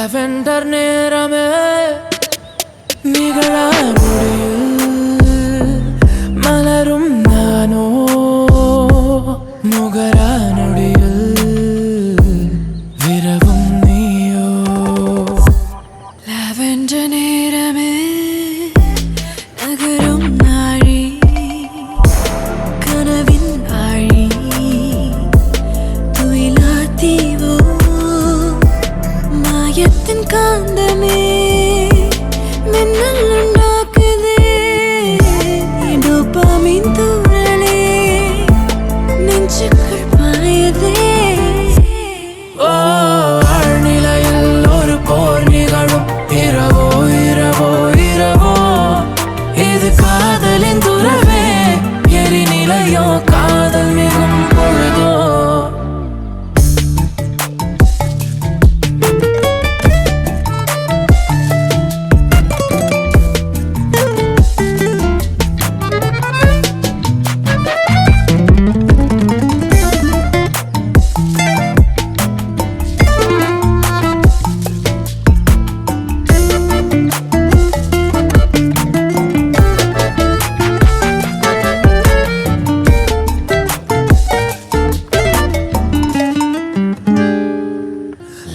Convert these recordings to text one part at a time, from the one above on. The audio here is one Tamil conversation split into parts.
லாவெண்டர் நேரமே நிகழா நொடியில் மலரும் நானோ முகரா நொடியில் விரவும் நீயோ லாவெண்டர் நேரமே நகரும் நாழி கனவின் ஆழி துயிலா தீவோ மாயத்தின் காந்தமே மின்னல் உண்டாக்குதே டோபாமின் தூறலே நெஞ்சுக்குள் பாயுதே ஓ ஆழ்நிலையில் ஒரு போர் நிகழும் இரவோ இரவோ இரவோ இது காதலின் துறவே எரிநிலையோ காதல் மிகும் பொழுதோ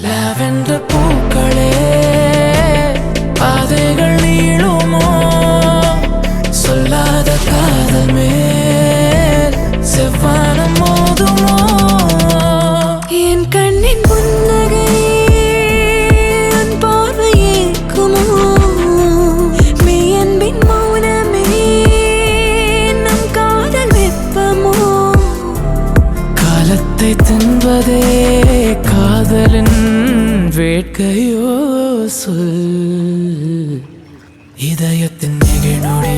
லாவெண்டர் பூக்களே பாதைகள் நீளுமோ சொல்லாத காதல் மேல் செவ்வானம் மோதுமோ என் கண்ணின் புன்னகை உன் பார்வையேக்குமோ மெய்யன்பின் மௌனமே நம் காதல் வெப்பமோ காலத்தை தின்பதே காதலின் வேட்கையோ சொல் இதயத்தின் நெகிழ்நொடி